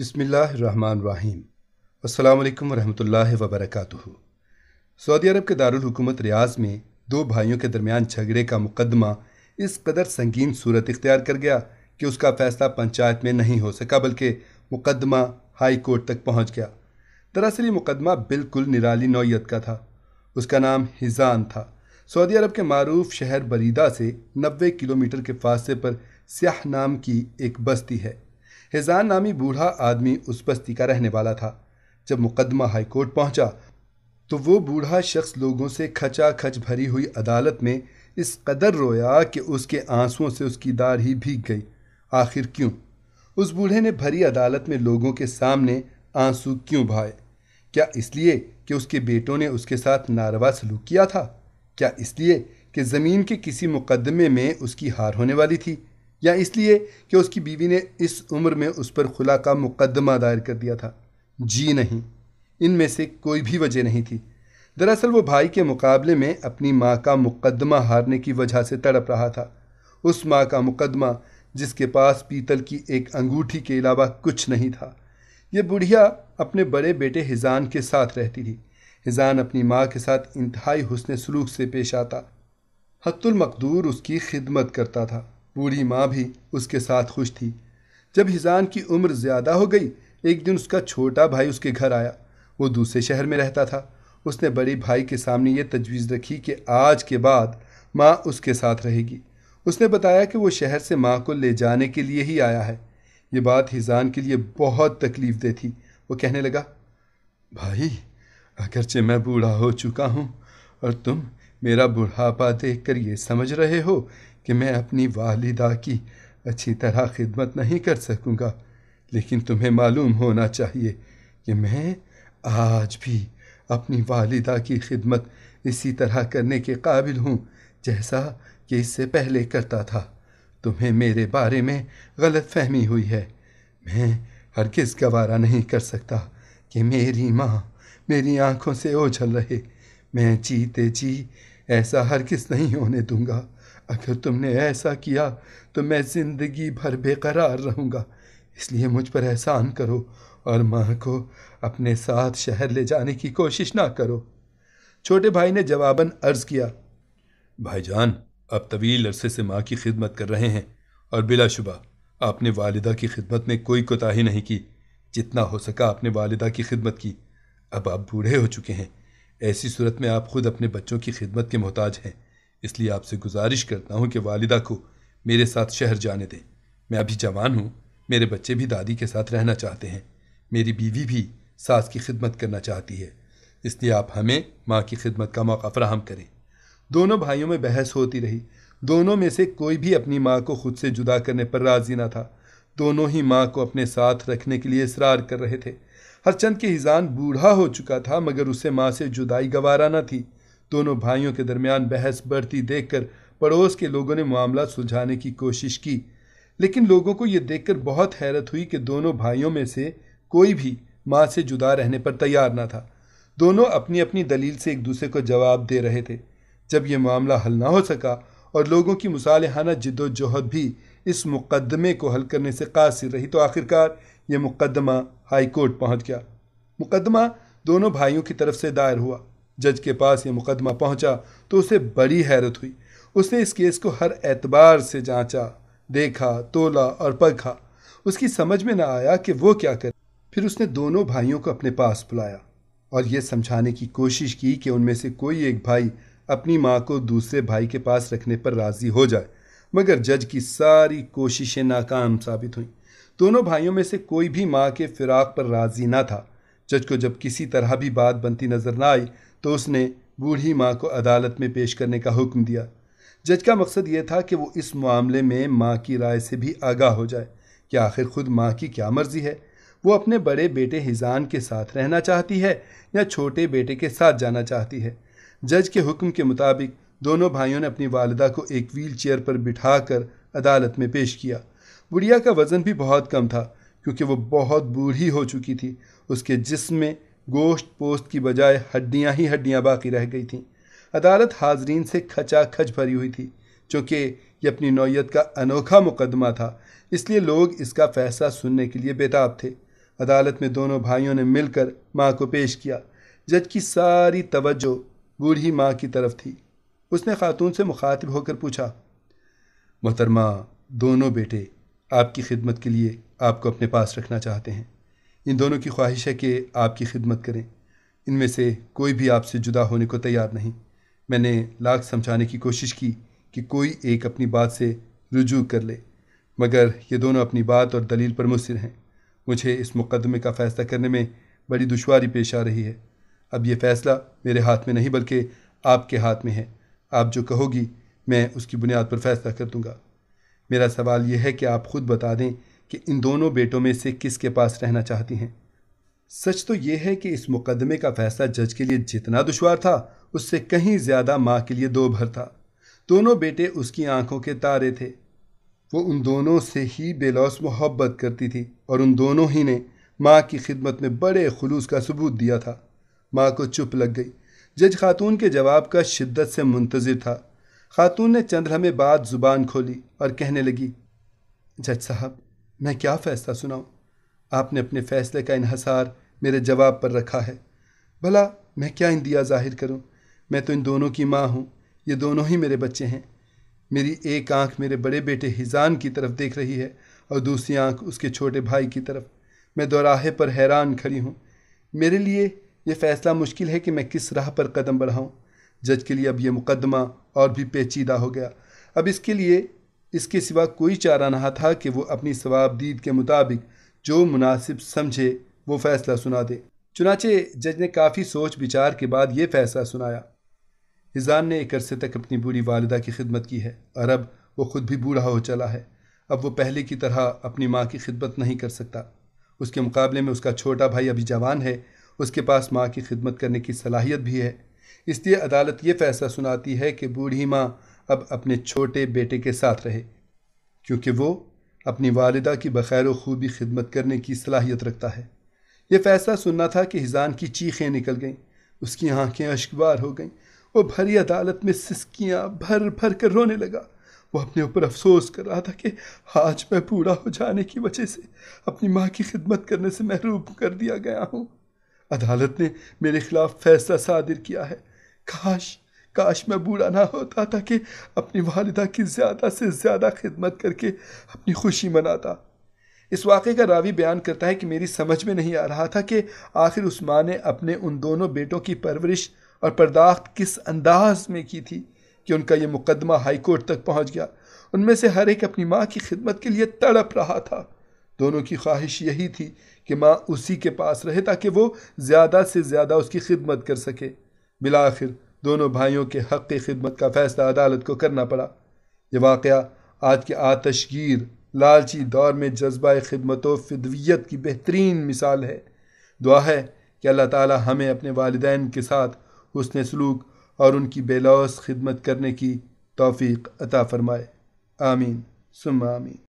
بسم اللہ الرحمن الرحیم۔ السلام علیکم ورحمۃ اللہ وبرکاتہ۔ سعودی عرب کے دارالحکومت ریاض میں دو بھائیوں کے درمیان جھگڑے کا مقدمہ اس قدر سنگین صورت اختیار کر گیا کہ اس کا فیصلہ پنچایت میں نہیں ہو سکا بلکہ مقدمہ ہائی کورٹ تک پہنچ گیا۔ دراصل یہ مقدمہ بالکل نرالی نوعیت کا تھا۔ اس کا نام حزان تھا۔ سعودی عرب کے معروف شہر بریدہ سے 90 کلومیٹر کے فاصلے پر سیاح نام کی ایک بستی ہے۔ حزان نامی بوڑھا آدمی اس بستی کا رہنے والا تھا۔ جب مقدمہ ہائی کورٹ پہنچا تو وہ بوڑھا شخص لوگوں سے کھچا کھچ بھری ہوئی عدالت میں اس قدر رویا کہ اس کے آنسوؤں سے اس کی داڑھ ہی بھیگ گئی۔ آخر کیوں؟ اس بوڑھے نے بھری عدالت میں لوگوں کے سامنے آنسو کیوں بہائے؟ کیا اس لیے کہ اس کے بیٹوں نے اس کے ساتھ ناروا سلوک کیا تھا؟ کیا اس لیے کہ زمین کے کسی مقدمے میں اس کی ہار ہونے والی تھی؟ یا اس لیے کہ اس کی بیوی نے اس عمر میں اس پر خلا کا مقدمہ دائر کر دیا تھا؟ جی نہیں، ان میں سے کوئی بھی وجہ نہیں تھی۔ دراصل وہ بھائی کے مقابلے میں اپنی ماں کا مقدمہ ہارنے کی وجہ سے تڑپ رہا تھا۔ اس ماں کا مقدمہ جس کے پاس پیتل کی ایک انگوٹھی کے علاوہ کچھ نہیں تھا۔ یہ بڑھیا اپنے بڑے بیٹے حزان کے ساتھ رہتی تھی۔ حزان اپنی ماں کے ساتھ انتہائی حسن سلوک سے پیش آتا، حتی المقدور اس کی خدمت کرتا تھا۔ بوڑھی ماں بھی اس کے ساتھ خوش تھی۔ جب حزان کی عمر زیادہ ہو گئی، ایک دن اس کا چھوٹا بھائی اس کے گھر آیا۔ وہ دوسرے شہر میں رہتا تھا۔ اس نے بڑے بھائی کے سامنے یہ تجویز رکھی کہ آج کے بعد ماں اس کے ساتھ رہے گی۔ اس نے بتایا کہ وہ شہر سے ماں کو لے جانے کے لیے ہی آیا ہے۔ یہ بات حزان کے لیے بہت تکلیف دہ تھی۔ وہ کہنے لگا، بھائی، اگرچہ میں بوڑھا ہو چکا ہوں اور تم میرا بڑھاپا دیکھ کر یہ سمجھ رہے ہو کہ میں اپنی والدہ کی اچھی طرح خدمت نہیں کر سکوں گا، لیکن تمہیں معلوم ہونا چاہیے کہ میں آج بھی اپنی والدہ کی خدمت اسی طرح کرنے کے قابل ہوں جیسا کہ اس سے پہلے کرتا تھا۔ تمہیں میرے بارے میں غلط فہمی ہوئی ہے۔ میں ہرگز گوارا نہیں کر سکتا کہ میری ماں میری آنکھوں سے اوجھل رہے۔ میں جیتے جی ایسا ہرگز نہیں ہونے دوں گا۔ اگر تم نے ایسا کیا تو میں زندگی بھر بے قرار رہوں گا۔ اس لیے مجھ پر احسان کرو اور ماں کو اپنے ساتھ شہر لے جانے کی کوشش نہ کرو۔ چھوٹے بھائی نے جواباً عرض کیا، بھائی جان، آپ طویل عرصے سے ماں کی خدمت کر رہے ہیں اور بلا شبہ آپ نے والدہ کی خدمت میں کوئی کوتاہی نہیں کی۔ جتنا ہو سکا آپ نے والدہ کی خدمت کی۔ اب آپ بوڑھے ہو چکے ہیں۔ ایسی صورت میں آپ خود اپنے بچوں کی خدمت کے محتاج ہیں۔ اس لیے آپ سے گزارش کرتا ہوں کہ والدہ کو میرے ساتھ شہر جانے دیں۔ میں ابھی جوان ہوں، میرے بچے بھی دادی کے ساتھ رہنا چاہتے ہیں، میری بیوی بھی ساس کی خدمت کرنا چاہتی ہے۔ اس لیے آپ ہمیں ماں کی خدمت کا موقع فراہم کریں۔ دونوں بھائیوں میں بحث ہوتی رہی۔ دونوں میں سے کوئی بھی اپنی ماں کو خود سے جدا کرنے پر راضی نہ تھا۔ دونوں ہی ماں کو اپنے ساتھ رکھنے کے لیے اصرار کر رہے تھے۔ ہرچند کہ حزان بوڑھا ہو چکا تھا مگر اسے ماں سے جدائی گوارا نہ تھی۔ دونوں بھائیوں کے درمیان بحث بڑھتی دیکھ کر پڑوس کے لوگوں نے معاملہ سلجھانے کی کوشش کی، لیکن لوگوں کو یہ دیکھ کر بہت حیرت ہوئی کہ دونوں بھائیوں میں سے کوئی بھی ماں سے جدا رہنے پر تیار نہ تھا۔ دونوں اپنی اپنی دلیل سے ایک دوسرے کو جواب دے رہے تھے۔ جب یہ معاملہ حل نہ ہو سکا اور لوگوں کی مصالحانہ جد و جہد بھی اس مقدمے کو حل کرنے سے قاصر رہی تو آخرکار یہ مقدمہ ہائی کورٹ پہنچ گیا۔ مقدمہ دونوں بھائیوں کی طرف سے دائر ہوا۔ جج کے پاس یہ مقدمہ پہنچا تو اسے بڑی حیرت ہوئی۔ اس نے اس کیس کو ہر اعتبار سے جانچا، دیکھا، تولا اور پرکھا۔ اس کی سمجھ میں نہ آیا کہ وہ کیا کرے۔ پھر اس نے دونوں بھائیوں کو اپنے پاس بلایا اور یہ سمجھانے کی کوشش کی کہ ان میں سے کوئی ایک بھائی اپنی ماں کو دوسرے بھائی کے پاس رکھنے پر راضی ہو جائے، مگر جج کی ساری کوششیں ناکام ثابت ہوئیں۔ دونوں بھائیوں میں سے کوئی بھی ماں کے فراق پر راضی نہ تھا۔ جج کو جب کسی طرح بھی بات بنتی نظر نہ آئی تو اس نے بوڑھی ماں کو عدالت میں پیش کرنے کا حکم دیا۔ جج کا مقصد یہ تھا کہ وہ اس معاملے میں ماں کی رائے سے بھی آگاہ ہو جائے کہ آخر خود ماں کی کیا مرضی ہے۔ وہ اپنے بڑے بیٹے حزان کے ساتھ رہنا چاہتی ہے یا چھوٹے بیٹے کے ساتھ جانا چاہتی ہے۔ جج کے حکم کے مطابق دونوں بھائیوں نے اپنی والدہ کو ایک ویل چیئر پر بٹھا کر عدالت میں پیش کیا۔ بڑھیا کا وزن بھی بہت کم تھا کیونکہ وہ بہت بوڑھی ہو چکی تھی۔ اس کے جسم میں گوشت پوست کی بجائے ہڈیاں ہی ہڈیاں باقی رہ گئی تھیں۔ عدالت حاضرین سے کھچا کھچ بھری ہوئی تھی۔ چونکہ یہ اپنی نوعیت کا انوکھا مقدمہ تھا اس لیے لوگ اس کا فیصلہ سننے کے لیے بیتاب تھے۔ عدالت میں دونوں بھائیوں نے مل کر ماں کو پیش کیا۔ جج کی ساری توجہ بوڑھی ماں کی طرف تھی۔ اس نے خاتون سے مخاطب ہو کر پوچھا، محترمہ، دونوں بیٹے آپ کی خدمت کے لیے آپ کو اپنے پاس رکھنا چاہتے ہیں۔ ان دونوں کی خواہش ہے کہ آپ کی خدمت کریں۔ ان میں سے کوئی بھی آپ سے جدا ہونے کو تیار نہیں۔ میں نے لاکھ سمجھانے کی کوشش کی کہ کوئی ایک اپنی بات سے رجوع کر لے، مگر یہ دونوں اپنی بات اور دلیل پر مصر ہیں۔ مجھے اس مقدمے کا فیصلہ کرنے میں بڑی دشواری پیش آ رہی ہے۔ اب یہ فیصلہ میرے ہاتھ میں نہیں بلکہ آپ کے ہاتھ میں ہے۔ آپ جو کہو گی میں اس کی بنیاد پر فیصلہ کر دوں گا۔ میرا سوال یہ ہے کہ آپ خود بتا دیں کہ ان دونوں بیٹوں میں سے کس کے پاس رہنا چاہتی ہیں۔ سچ تو یہ ہے کہ اس مقدمے کا فیصلہ جج کے لیے جتنا دشوار تھا اس سے کہیں زیادہ ماں کے لیے دو بھر تھا۔ دونوں بیٹے اس کی آنکھوں کے تارے تھے۔ وہ ان دونوں سے ہی بے لوث محبت کرتی تھی اور ان دونوں ہی نے ماں کی خدمت میں بڑے خلوص کا ثبوت دیا تھا۔ ماں کو چپ لگ گئی۔ جج خاتون کے جواب کا شدت سے منتظر تھا۔ خاتون نے چند لمحے بعد زبان کھولی اور کہنے لگی، جج صاحب، میں کیا فیصلہ سناؤں؟ آپ نے اپنے فیصلے کا انحصار میرے جواب پر رکھا ہے۔ بھلا میں کیا اندیہ ظاہر کروں؟ میں تو ان دونوں کی ماں ہوں۔ یہ دونوں ہی میرے بچے ہیں۔ میری ایک آنکھ میرے بڑے بیٹے حزان کی طرف دیکھ رہی ہے اور دوسری آنکھ اس کے چھوٹے بھائی کی طرف۔ میں دوراہے پر حیران کھڑی ہوں۔ میرے لیے یہ فیصلہ مشکل ہے کہ میں کس راہ پر قدم بڑھاؤں۔ جج کے لیے اب یہ مقدمہ اور بھی پیچیدہ ہو گیا۔ اب اس کے سوا کوئی چارہ نہ تھا کہ وہ اپنی ثوابدید کے مطابق جو مناسب سمجھے وہ فیصلہ سنا دے۔ چنانچہ جج نے کافی سوچ بچار کے بعد یہ فیصلہ سنایا، حزان نے ایک عرصے تک اپنی بوڑھی والدہ کی خدمت کی ہے اور اب وہ خود بھی بوڑھا ہو چلا ہے۔ اب وہ پہلے کی طرح اپنی ماں کی خدمت نہیں کر سکتا۔ اس کے مقابلے میں اس کا چھوٹا بھائی ابھی جوان ہے، اس کے پاس ماں کی خدمت کرنے کی صلاحیت بھی ہے۔ اس لیے عدالت یہ فیصلہ سناتی ہے کہ بوڑھی ماں اب اپنے چھوٹے بیٹے کے ساتھ رہے، کیونکہ وہ اپنی والدہ کی بخیر و خوبی خدمت کرنے کی صلاحیت رکھتا ہے۔ یہ فیصلہ سننا تھا کہ حزان کی چیخیں نکل گئیں، اس کی آنکھیں اشکبار ہو گئیں۔ وہ بھری عدالت میں سسکیاں بھر بھر کر رونے لگا۔ وہ اپنے اوپر افسوس کر رہا تھا کہ آج میں بوڑھا ہو جانے کی وجہ سے اپنی ماں کی خدمت کرنے سے محروم کر دیا گیا ہوں۔ عدالت نے میرے خلاف فیصلہ صادر کیا ہے۔ کاش میں بوڑھا نہ ہوتا تاکہ اپنی والدہ کی زیادہ سے زیادہ خدمت کر کے اپنی خوشی مناتا۔ اس واقعے کا راوی بیان کرتا ہے کہ میری سمجھ میں نہیں آ رہا تھا کہ آخر اس ماں نے اپنے ان دونوں بیٹوں کی پرورش اور پرداخت کس انداز میں کی تھی کہ ان کا یہ مقدمہ ہائی کورٹ تک پہنچ گیا۔ ان میں سے ہر ایک اپنی ماں کی خدمت کے لیے تڑپ رہا تھا۔ دونوں کی خواہش یہی تھی کہ ماں اسی کے پاس رہے تاکہ وہ زیادہ سے زیادہ اس کی خدمت کر سکے۔ بالآخر دونوں بھائیوں کے حق کی خدمت کا فیصلہ عدالت کو کرنا پڑا۔ یہ واقعہ آج کے آتش گیر لالچی دور میں جذبہ خدمت و فدویت کی بہترین مثال ہے۔ دعا ہے کہ اللہ تعالی ہمیں اپنے والدین کے ساتھ حسن سلوک اور ان کی بے لوث خدمت کرنے کی توفیق عطا فرمائے۔ آمین ثم آمین۔